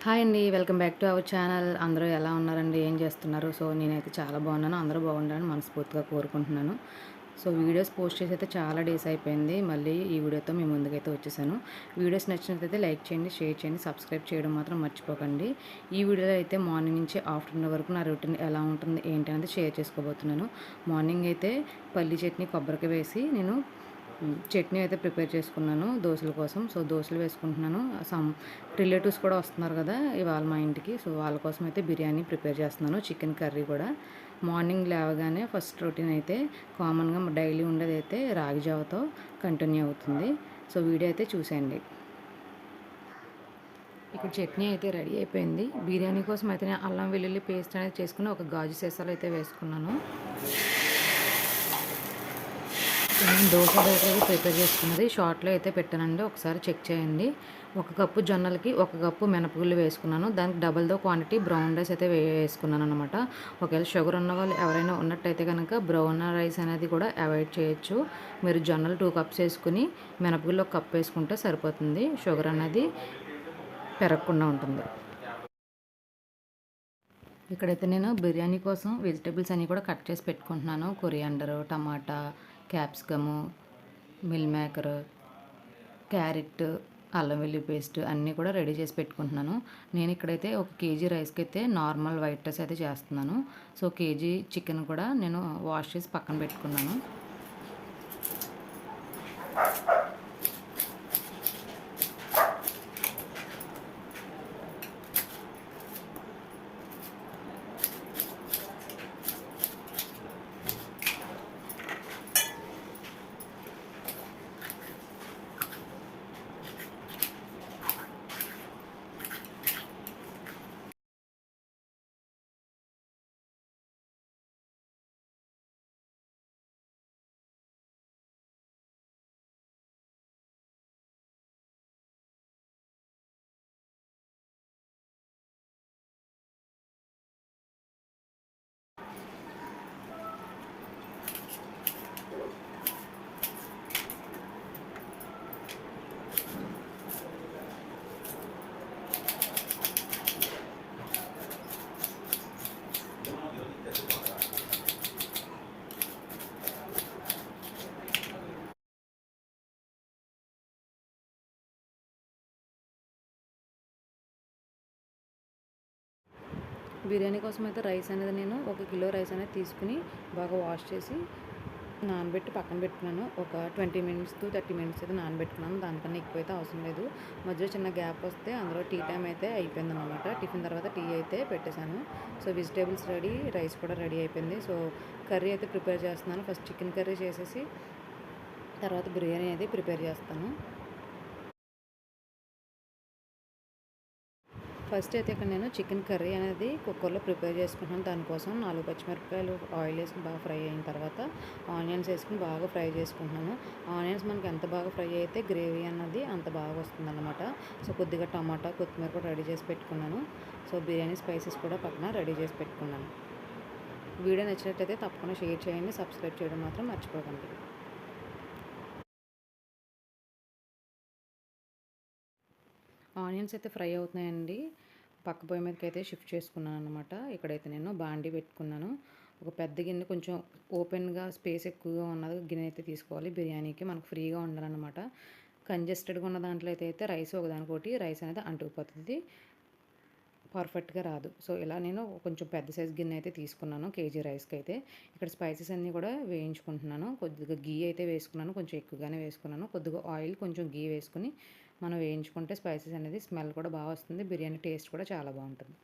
Hi అండి. Welcome back to our channel. అందరూ ఎలా ఉన్నారండి? ఏం చేస్తున్నారు? సో, నేనైతే చాలా బాగున్నాను. అందరూ బాగుండాలని మనస్ఫూర్తిగా కోరుకుంటున్నాను. సో, వీడియోస్ పోస్ట్ చేసి అయితే చాలా డేస్ అయిపోయింది. మళ్ళీ ఈ వీడియోతో మీ ముందుకైతే వచ్చేసాను. వీడియోస్ నచ్చినట్లయితే లైక్ చేయండి, షేర్ చేయండి, సబ్స్క్రైబ్ చేయడం మాత్రం మర్చిపోకండి. ఈ వీడియోలో అయితే మార్నింగ్ నుంచి ఆఫ్టర్నూన్ వరకు నా రొటీన్ ఎలా ఉంటుంది, ఏంటి అనేది షేర్ చేసుకోబోతున్నాను. మార్నింగ్ అయితే పల్లి చట్నీ, కొబ్బరికాయ వేసి నేను చట్నీ అయితే ప్రిపేర్ చేసుకున్నాను దోసల కోసం. సో, దోసలు వేసుకుంటున్నాను. సమ్ రిలేటివ్స్ కూడా వస్తున్నారు కదా ఇవాళ మా ఇంటికి. సో, వాళ్ళ కోసం అయితే బిర్యానీ ప్రిపేర్ చేస్తున్నాను. చికెన్ కర్రీ కూడా. మార్నింగ్ లేవగానే ఫస్ట్ రొటీన్ అయితే కామన్‌గా డైలీ ఉండేదైతే రాగి జావతో కంటిన్యూ అవుతుంది. సో, వీడియో అయితే చూసేయండి. ఇక్కడ చట్నీ అయితే రెడీ అయిపోయింది. బిర్యానీ కోసం అయితే నేను అల్లం వెల్లుల్లి పేస్ట్ అనేది చేసుకుని ఒక గాజు సీసాలో అయితే వేసుకున్నాను. నేను దోశకి ప్రిపేర్ చేసుకున్నది షార్ట్‌లో అయితే పెట్టానండి. ఒకసారి చెక్ చేయండి. ఒక కప్పు జొన్నలకి ఒక కప్పు మినపగుళ్ళు వేసుకున్నాను. దానికి డబుల్‌దో క్వాంటిటీ బ్రౌన్ రైస్ అయితే వేసుకున్నాననమాట. ఒకవేళ షుగర్ ఉన్న వాళ్ళు ఎవరైనా ఉన్నట్టయితే కనుక బ్రౌన్ రైస్ అనేది కూడా అవాయిడ్ చేయొచ్చు. మీరు జొన్నలు 2 కప్స్ వేసుకుని మినపగుళ్ళు ఒక కప్ వేసుకుంటే సరిపోతుంది. షుగర్ అనేది పెరగకుండా ఉంటుంది. ఇక్కడైతే నేను బిర్యానీ కోసం వెజిటబుల్స్ అన్నీ కూడా కట్ చేసి పెట్టుకుంటున్నాను. కొరియాండరు, టమాటా, క్యాప్సికము, మిల్ మేకర్, క్యారెట్, అల్లం వెల్లుల్లి పేస్ట్ అన్నీ కూడా రెడీ చేసి పెట్టుకుంటున్నాను. నేను ఇక్కడైతే 1 కేజీ రైస్కి అయితే నార్మల్ వైట్ రైస్ అయితే చేస్తున్నాను. సో, కేజీ చికెన్ కూడా నేను వాష్ చేసి పక్కన పెట్టుకున్నాను. బిర్యానీ కోసం అయితే రైస్ అనేది నేను 1 కిలో రైస్ అనేది తీసుకుని బాగా వాష్ చేసి నానబెట్టి పక్కన పెట్టుకున్నాను. ఒక 20 మినిట్స్ టు 30 మినిట్స్ అయితే నానబెట్టుకున్నాను. దానికన్నా ఎక్కువైతే అవసరం లేదు. మధ్యలో చిన్న గ్యాప్ వస్తే అందులో టీ టైం అయితే అయిపోయిందనమాట. టిఫిన్ తర్వాత టీ అయితే పెట్టేశాను. సో, వెజిటేబుల్స్ రెడీ, రైస్ కూడా రెడీ అయిపోయింది. సో, కర్రీ అయితే ప్రిపేర్ చేస్తున్నాను. ఫస్ట్ చికెన్ కర్రీ చేసేసి తర్వాత బిర్యానీ అయితే ప్రిపేర్ చేస్తాను. ఫస్ట్ అయితే ఇక్కడ నేను చికెన్ కర్రీ అనేది కుక్కర్లో ప్రిపేర్ చేసుకుంటున్నాను. దానికోసం 4 పచ్చిమిరపకాయలు ఆయిల్ వేసుకుని బాగా ఫ్రై అయిన తర్వాత ఆనియన్స్ వేసుకుని బాగా ఫ్రై చేసుకుంటున్నాను. ఆనియన్స్ మనకి ఎంత బాగా ఫ్రై అయితే గ్రేవీ అన్నది అంత బాగా వస్తుందన్నమాట. సో, కొద్దిగా టమాటా, కొత్తిమీర కూడా రెడీ చేసి పెట్టుకున్నాను. సో, బిర్యానీ స్పైసెస్ కూడా పక్కన రెడీ చేసి పెట్టుకున్నాను. వీడియో నచ్చినట్లయితే తప్పకుండా షేర్ చేయండి, సబ్స్క్రైబ్ చేయడం మాత్రం మర్చిపోకండి. ఆనియన్స్ అయితే ఫ్రై అవుతున్నాయండి. పక్క పొయ్యి మీదకి అయితే షిఫ్ట్ చేసుకున్నాను అనమాట. ఇక్కడైతే నేను బాండీ పెట్టుకున్నాను. ఒక పెద్ద గిన్నె కొంచెం ఓపెన్గా స్పేస్ ఎక్కువగా ఉన్నది గిన్నె అయితే తీసుకోవాలి. బిర్యానీకి మనకు ఫ్రీగా ఉండాలన్నమాట. కంజెస్టెడ్గా ఉన్న దాంట్లో అయితే రైస్ ఒకదానికొకటి రైస్ అనేది అంటుకుపోతుంది, పర్ఫెక్ట్గా రాదు. సో, ఇలా నేను కొంచెం పెద్ద సైజ్ గిన్నె అయితే తీసుకున్నాను కేజీ రైస్కి అయితే. ఇక్కడ స్పైసెస్ అన్నీ కూడా వేయించుకుంటున్నాను. కొద్దిగా గీ అయితే వేసుకున్నాను, కొంచెం ఎక్కువగానే వేసుకున్నాను. కొద్దిగా ఆయిల్, కొంచెం గీ వేసుకుని మనం వేయించుకుంటే స్పైసెస్ అనేది స్మెల్ కూడా బాగా వస్తుంది. బిర్యానీ టేస్ట్ కూడా చాలా బాగుంటుంది.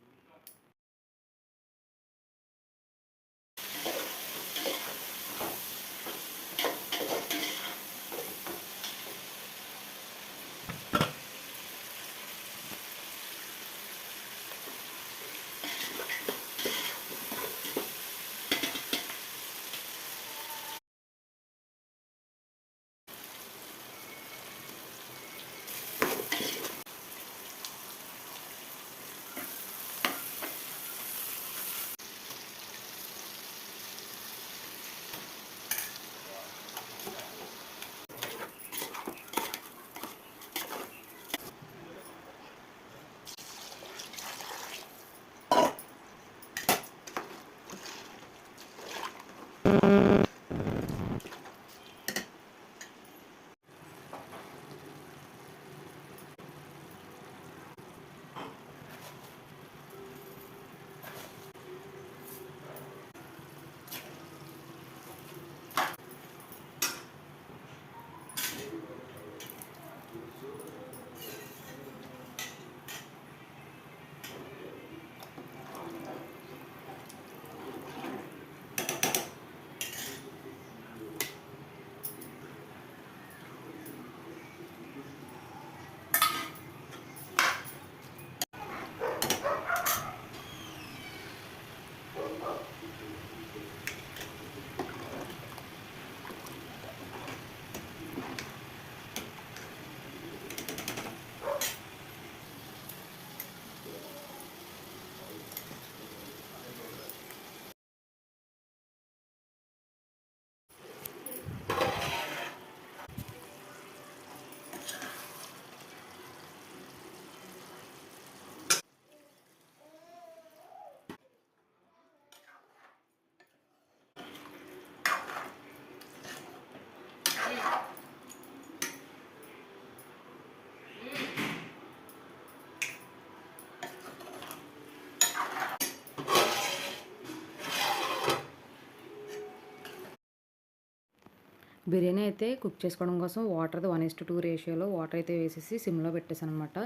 బిర్యానీ అయితే కుక్ చేసుకోవడం కోసం వాటర్ది 1:2 రేషియోలో వాటర్ అయితే వేసేసి సిమ్లో పెట్టేసాను అనమాట.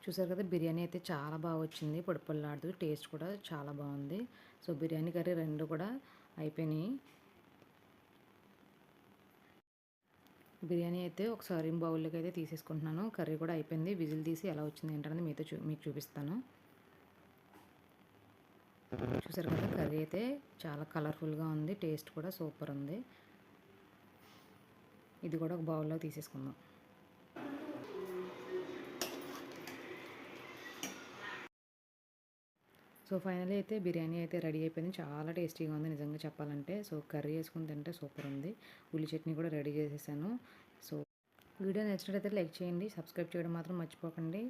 చూసారు కదా, బిర్యానీ అయితే చాలా బాగా వచ్చింది. పొడి పొడిలాడుతూ టేస్ట్ కూడా చాలా బాగుంది. సో బిర్యానీ కర్రీ 2 కూడా అయిపోయినాయి. బిర్యానీ అయితే ఒక సర్వింగ్ బౌల్లోకి అయితే తీసేసుకుంటున్నాను. కర్రీ కూడా అయిపోయింది. విజిల్ తీసి ఎలా వచ్చింది ఏంటనేది మీకు చూపిస్తాను. చూసారు కదా, కర్రీ అయితే చాలా కలర్ఫుల్గా ఉంది. టేస్ట్ కూడా సూపర్ ఉంది. ఇది కూడా ఒక బౌల్లో తీసేసుకుందాం. సో ఫైనల్లీ అయితే బిర్యానీ అయితే రెడీ అయిపోయింది. చాలా టేస్టీగా ఉంది నిజంగా చెప్పాలంటే. సో కర్రీ వేసుకుని తింటే సూపర్ ఉంది. ఉల్లి చట్నీ కూడా రెడీ చేసేసాను. సో వీడియో నచ్చినట్లయితే లైక్ చేయండి. సబ్స్క్రైబ్ చేయడం మాత్రం మర్చిపోకండి.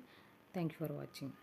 Thank you for watching.